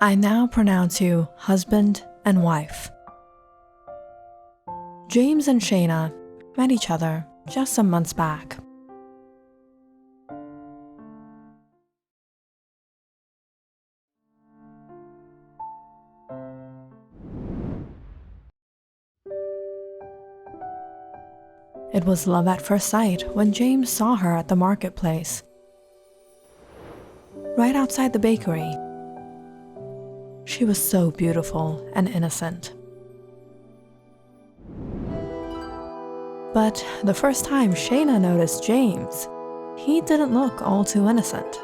I now pronounce you husband and wife. James and Shayna met each other just some months back. It was love at first sight when James saw her at the marketplace, right outside the bakery. She was so beautiful and innocent. But the first time Shayna noticed James, he didn't look all too innocent.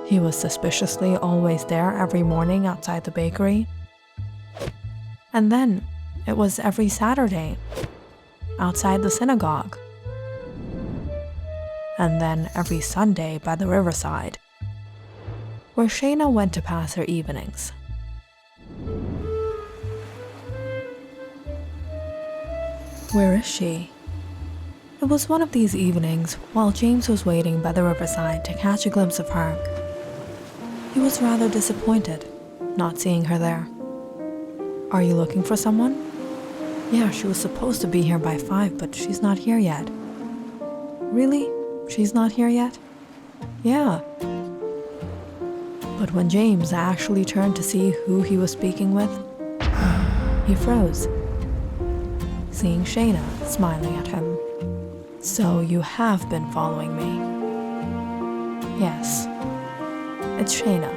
He was suspiciously always there every morning outside the bakery. And then it was every Saturday outside the synagogue. And then every Sunday by the riverside, where Shayna went to pass her evenings. Where is she? It was one of these evenings while James was waiting by the riverside to catch a glimpse of her. He was rather disappointed not seeing her there. Are you looking for someone? Yeah, she was supposed to be here by 5, but she's not here yet. Really? She's not here yet? Yeah. But when James actually turned to see who he was speaking with, he froze, seeing Shayna smiling at him. So you have been following me? Yes. It's Shayna.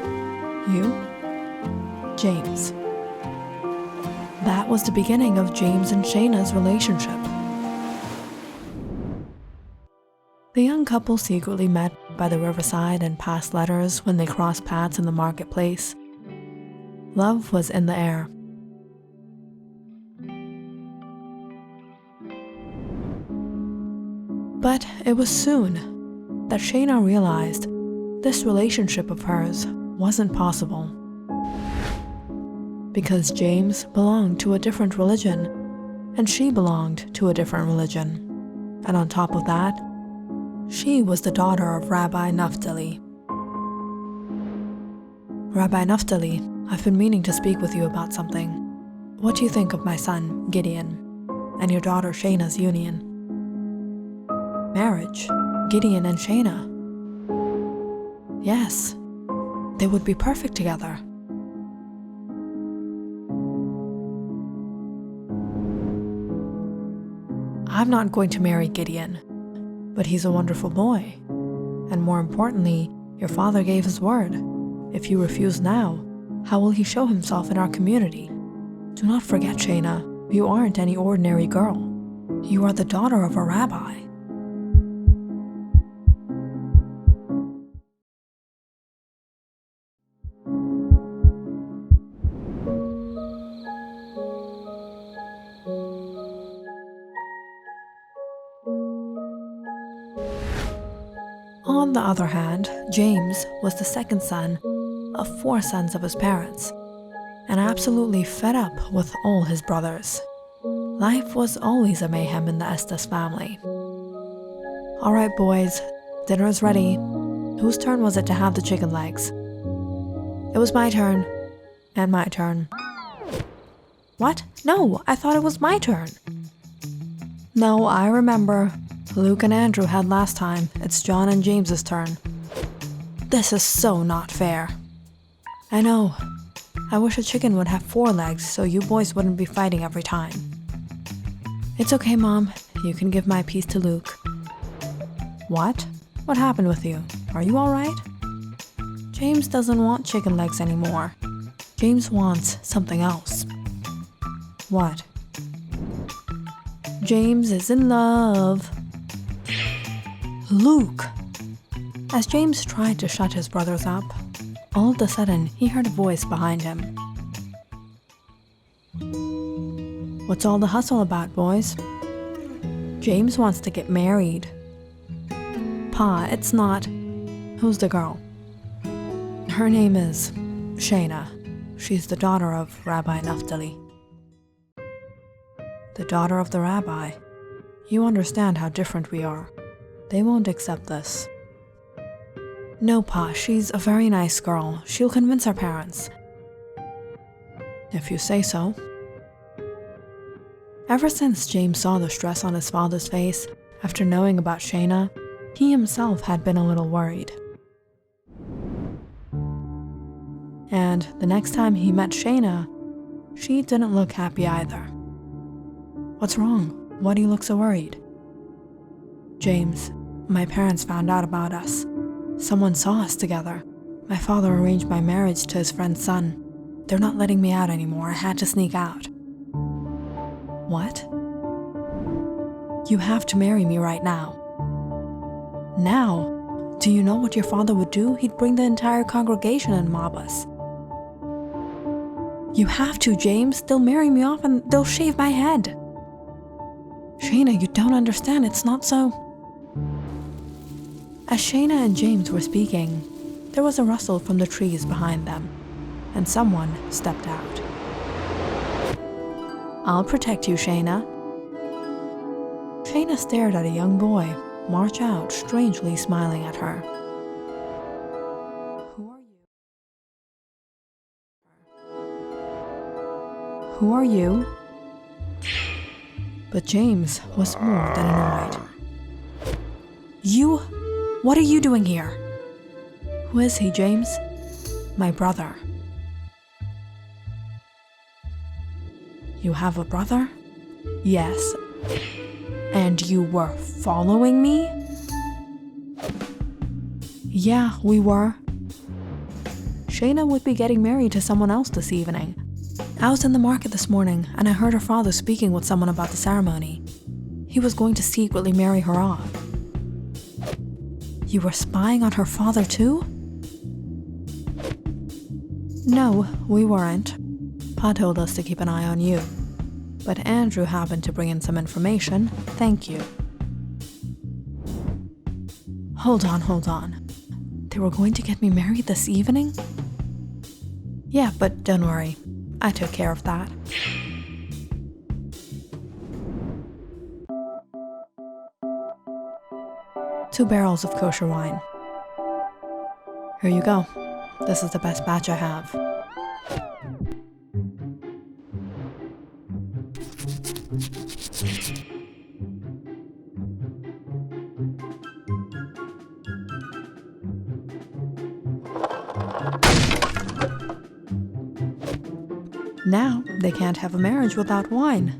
You? James. That was the beginning of James and Shayna's relationship. The young couple secretly met by the riverside and passed letters when they crossed paths in the marketplace. Love was in the air. But it was soon that Shayna realized this relationship of hers wasn't possible. Because James belonged to a different religion, and she belonged to a different religion. And on top of that, she was the daughter of Rabbi Naftali. Rabbi Naftali, I've been meaning to speak with you about something. What do you think of my son, Gideon, and your daughter Shayna's union? Marriage, Gideon and Shayna. Yes, they would be perfect together. I'm not going to marry Gideon, but he's a wonderful boy. And more importantly, your father gave his word. If you refuse now, how will he show himself in our community? Do not forget, Shayna, you aren't any ordinary girl. You are the daughter of a rabbi. On the other hand, James was the second son of 4 sons of his parents, and absolutely fed up with all his brothers. Life was always a mayhem in the Estes family. All right, boys, dinner is ready. Whose turn was it to have the chicken legs? It was my turn. And my turn. What? No, I thought it was my turn. No, I remember. Luke and Andrew had last time. It's John and James's turn. This is so not fair. I know. I wish a chicken would have 4 legs so you boys wouldn't be fighting every time. It's okay, Mom. You can give my piece to Luke. What? What happened with you? Are you alright? James doesn't want chicken legs anymore. James wants something else. What? James is in love. Luke! As James tried to shut his brothers up, all of a sudden he heard a voice behind him. What's all the hustle about, boys? James wants to get married. Pa, it's not. Who's the girl? Her name is Shayna. She's the daughter of Rabbi Naftali. The daughter of the rabbi. You understand how different we are. They won't accept this. No, Pa, she's a very nice girl. She'll convince her parents. If you say so. Ever since James saw the stress on his father's face after knowing about Shayna, he himself had been a little worried. And the next time he met Shayna, she didn't look happy either. What's wrong? Why do you look so worried? James, my parents found out about us. Someone saw us together. My father arranged my marriage to his friend's son. They're not letting me out anymore. I had to sneak out. What? You have to marry me right now. Now? Do you know what your father would do? He'd bring the entire congregation and mob us. You have to, James. They'll marry me off and they'll shave my head. Shayna, you don't understand. It's not so. As Shayna and James were speaking, there was a rustle from the trees behind them, and someone stepped out. I'll protect you, Shayna. Shayna stared at a young boy march out, strangely smiling at her. Who are you? Who are you? But James was more than annoyed. You? What are you doing here? Who is he, James? My brother. You have a brother? Yes. And you were following me? Yeah, we were. Shayna would be getting married to someone else this evening. I was in the market this morning and I heard her father speaking with someone about the ceremony. He was going to secretly marry her off. You were spying on her father too? No, we weren't. Pa told us to keep an eye on you. But Andrew happened to bring in some information. Thank you. Hold on. They were going to get me married this evening? Yeah, but don't worry. I took care of that. Two barrels of kosher wine. Here you go. This is the best batch I have. Now, they can't have a marriage without wine.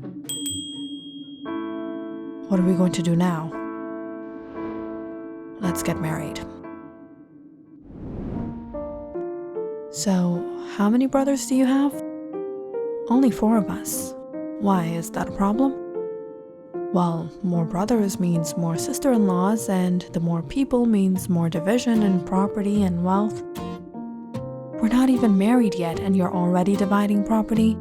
What are we going to do now? Let's get married. So, how many brothers do you have? Only 4 of us. Why, is that a problem? Well, more brothers means more sister-in-laws, and the more people means more division in property and wealth. We're not even married yet, and you're already dividing property?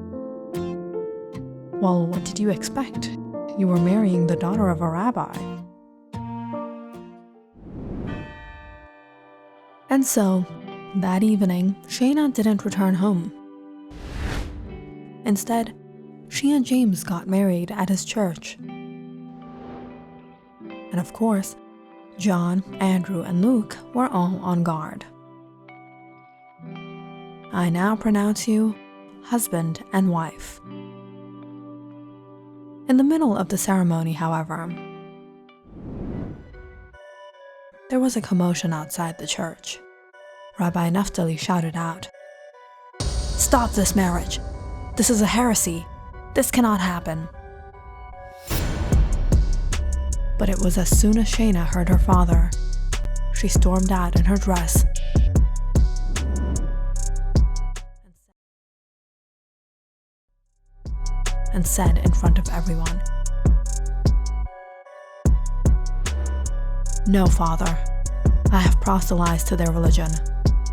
Well, what did you expect? You were marrying the daughter of a rabbi. And so, that evening, Shayna didn't return home. Instead, she and James got married at his church. And of course, John, Andrew, and Luke were all on guard. I now pronounce you husband and wife. In the middle of the ceremony, however, there was a commotion outside the church. Rabbi Naftali shouted out, "Stop this marriage! This is a heresy! This cannot happen!" But it was as soon as Shayna heard her father, she stormed out in her dress and said in front of everyone, "No, Father, I have proselytized to their religion.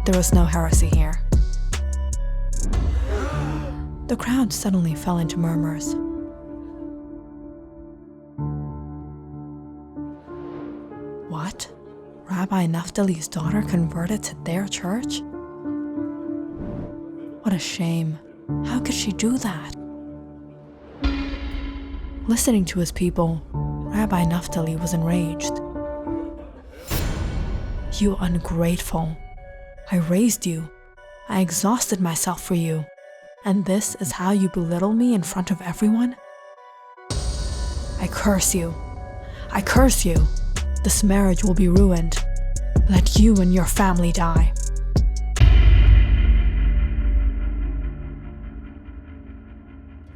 There is no heresy here." The crowd suddenly fell into murmurs. What? Rabbi Naftali's daughter converted to their church? What a shame. How could she do that? Listening to his people, Rabbi Naftali was enraged. You ungrateful. I raised you. I exhausted myself for you. And this is how you belittle me in front of everyone? I curse you. I curse you. This marriage will be ruined. Let you and your family die.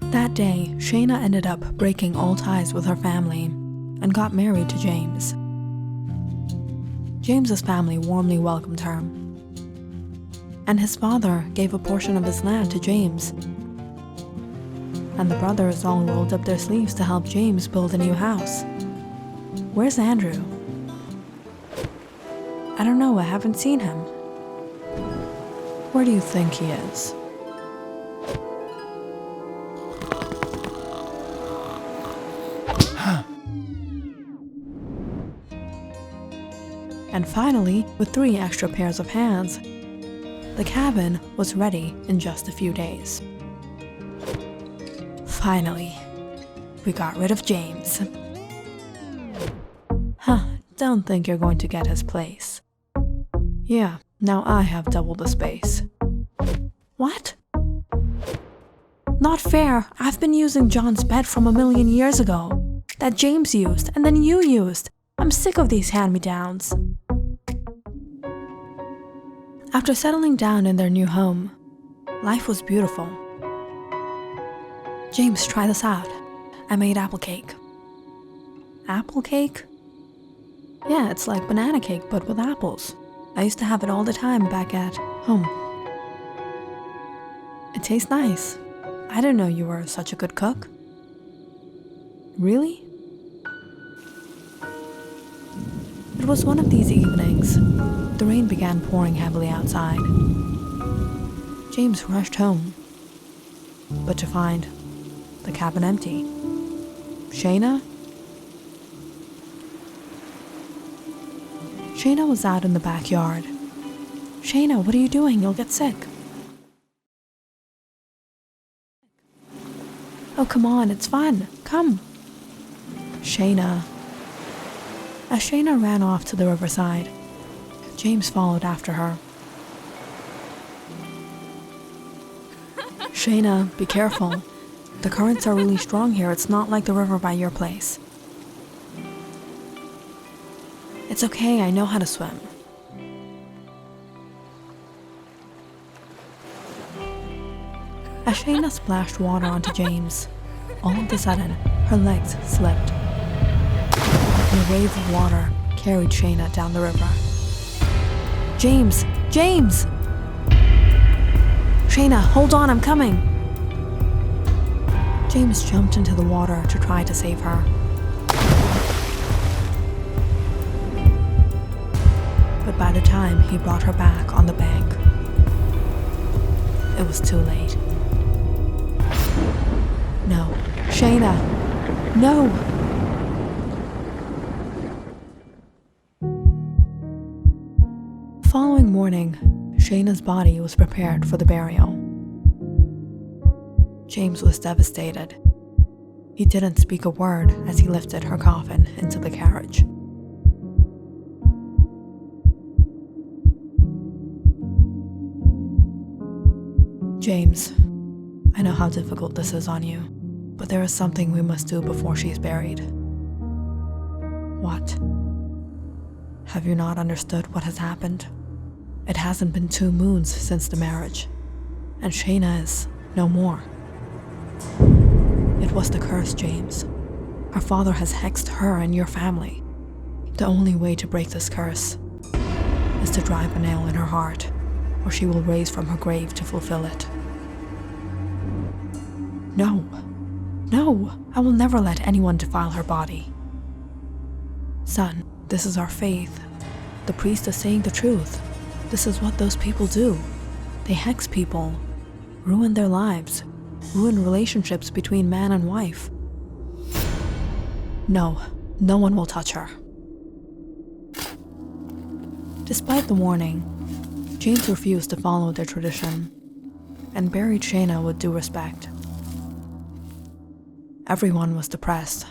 That day, Shayna ended up breaking all ties with her family and got married to James. James's family warmly welcomed her, and his father gave a portion of his land to James. And the brothers all rolled up their sleeves to help James build a new house. Where's Andrew? I don't know, I haven't seen him. Where do you think he is? And finally, with 3 extra pairs of hands, the cabin was ready in just a few days. Finally, we got rid of James. Don't think you're going to get his place. Yeah, now I have double the space. What? Not fair. I've been using John's bed from 1,000,000 years ago. That James used, and then you used. I'm sick of these hand-me-downs. After settling down in their new home, life was beautiful. James, try this out. I made apple cake. Apple cake? Yeah, it's like banana cake, but with apples. I used to have it all the time back at home. It tastes nice. I didn't know you were such a good cook. Really? It was one of these evenings. The rain began pouring heavily outside. James rushed home, but to find the cabin empty. Shayna? Shayna was out in the backyard. Shayna, what are you doing? You'll get sick. Oh, come on, it's fun. Come. Shayna. As Shayna ran off to the riverside, James followed after her. Shayna, be careful. The currents are really strong here. It's not like the river by your place. It's okay, I know how to swim. As Shayna splashed water onto James, all of a sudden, her legs slipped. And a wave of water carried Shayna down the river. James! James! Shayna, hold on, I'm coming! James jumped into the water to try to save her. But by the time he brought her back on the bank, it was too late. No. Shayna! No! The following morning, Shayna's body was prepared for the burial. James was devastated. He didn't speak a word as he lifted her coffin into the carriage. James, I know how difficult this is on you, but there is something we must do before she's buried. What? Have you not understood what has happened? It hasn't been 2 moons since the marriage, and Shayna is no more. It was the curse, James. Our father has hexed her and your family. The only way to break this curse is to drive a nail in her heart, or she will rise from her grave to fulfill it. No. No, I will never let anyone defile her body. Son, this is our faith. The priest is saying the truth. This is what those people do. They hex people, ruin their lives, ruin relationships between man and wife. No, no one will touch her. Despite the warning, James refused to follow their tradition and buried Shayna with due respect. Everyone was depressed.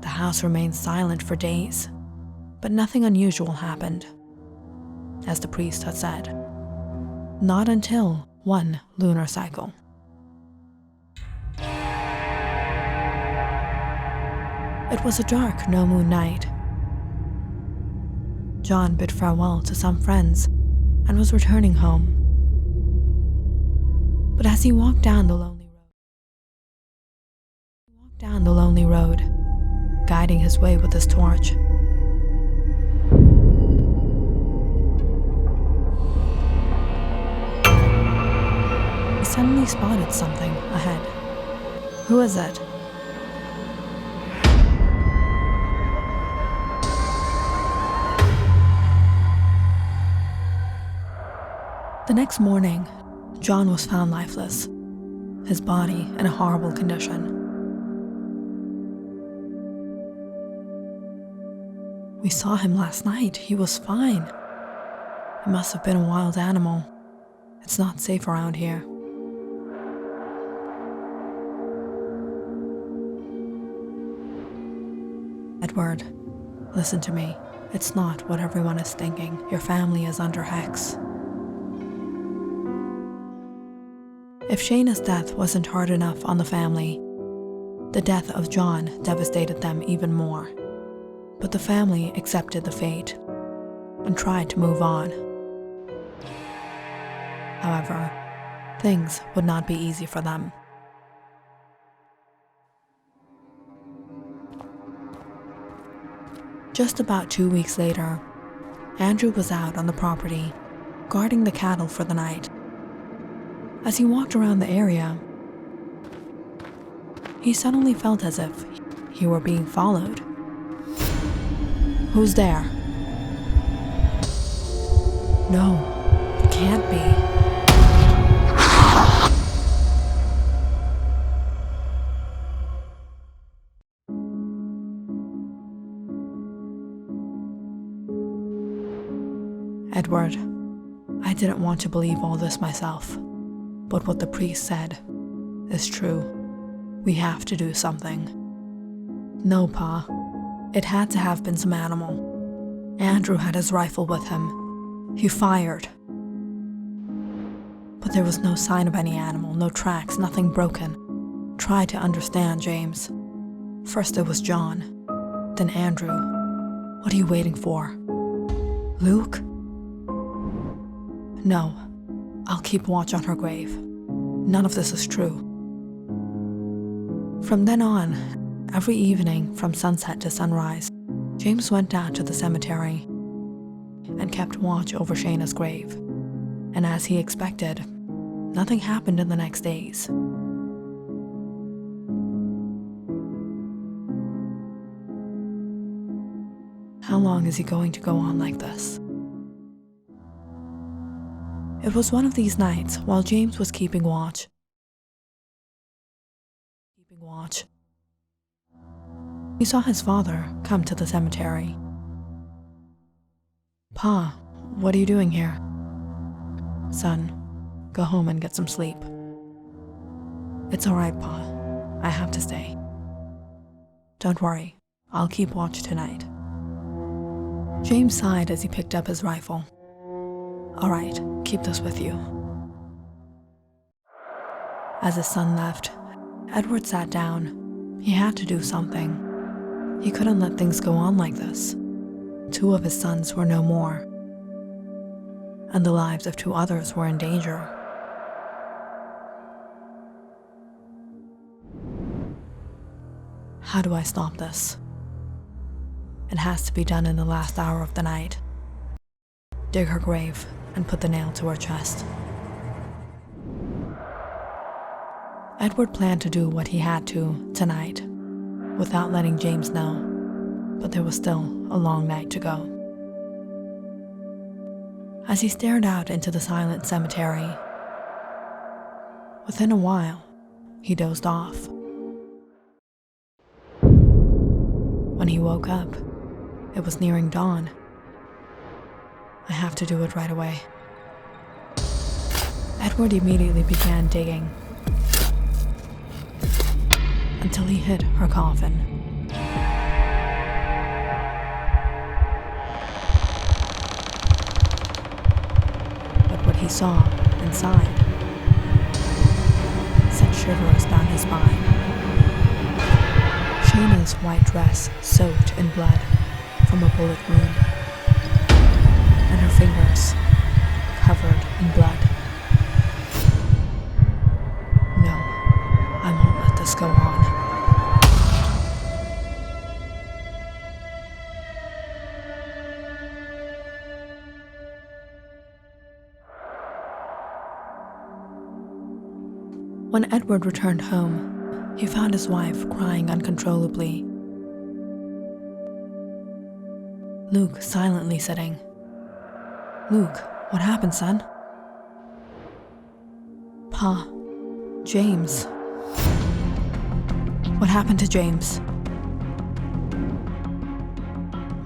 The house remained silent for days, but nothing unusual happened. as the priest had said. Not until one lunar cycle. It was a dark no-moon night. John bid farewell to some friends and was returning home. But as he walked down the lonely road, guiding his way with his torch, he suddenly spotted something ahead. Who is it? The next morning, John was found lifeless, his body in a horrible condition. We saw him last night. He was fine. It must have been a wild animal. It's not safe around here. Edward, listen to me. It's not what everyone is thinking. Your family is under hex. If Shayna's death wasn't hard enough on the family, the death of John devastated them even more. But the family accepted the fate and tried to move on. However, things would not be easy for them. Just about 2 weeks later, Andrew was out on the property, guarding the cattle for the night. As he walked around the area, he suddenly felt as if he were being followed. Who's there? No, it can't be. Edward, I didn't want to believe all this myself. But what the priest said is true. We have to do something. No, Pa. It had to have been some animal. Andrew had his rifle with him. He fired. But there was no sign of any animal, no tracks, nothing broken. Try to understand, James. First it was John, then Andrew. What are you waiting for? Luke? No. I'll keep watch on her grave. None of this is true. From then on, every evening from sunset to sunrise, James went down to the cemetery and kept watch over Shayna's grave. And as he expected, nothing happened in the next days. How long is he going to go on like this? It was one of these nights while James was keeping watch. He saw his father come to the cemetery. Pa, what are you doing here? Son, go home and get some sleep. It's all right, Pa. I have to stay. Don't worry, I'll keep watch tonight. James sighed as he picked up his rifle. All right, keep this with you. As his son left, Edward sat down. He had to do something. He couldn't let things go on like this. 2 of his sons were no more, and the lives of 2 others were in danger. How do I stop this? It has to be done in the last hour of the night. Dig her grave and put the nail to her chest. Edward planned to do what he had to tonight, without letting James know, but there was still a long night to go. As he stared out into the silent cemetery, within a while, he dozed off. When he woke up, it was nearing dawn. I have to do it right away. Edward immediately began digging until he hit her coffin. saw inside sent shivers down his spine. Shayna's white dress soaked in blood from a bullet wound, and her fingers covered in blood. No, I won't let this go on. When Edward returned home, he found his wife crying uncontrollably. Luke silently sitting. "Luke, what happened, son?" "Pa, James." "What happened to James?"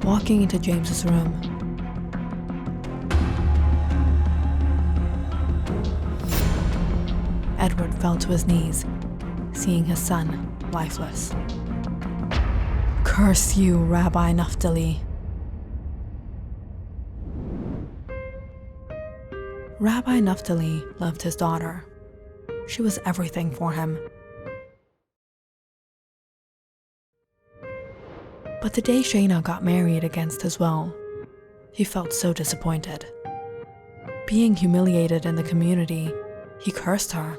Walking into James's room, Edward fell to his knees, seeing his son lifeless. "Curse you, Rabbi Naphtali." Rabbi Naphtali loved his daughter. She was everything for him. But the day Shayna got married against his will, he felt so disappointed. Being humiliated in the community, he cursed her.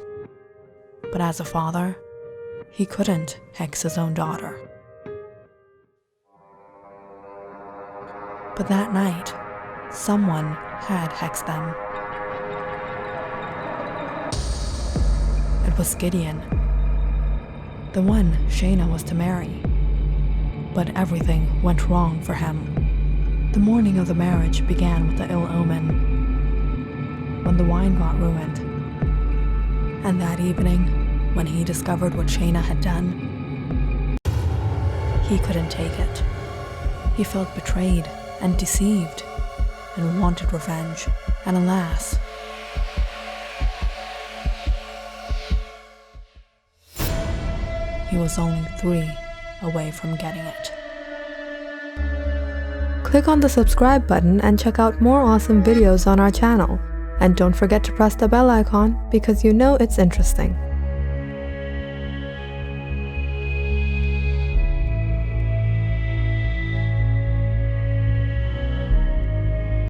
But as a father, he couldn't hex his own daughter. But that night, someone had hexed them. It was Gideon, the one Shayna was to marry. But everything went wrong for him. The morning of the marriage began with the ill omen, when the wine got ruined. And that evening, when he discovered what Shayna had done, he couldn't take it. He felt betrayed and deceived and wanted revenge. And alas, he was only 3 away from getting it. Click on the subscribe button and check out more awesome videos on our channel. And don't forget to press the bell icon because you know it's interesting.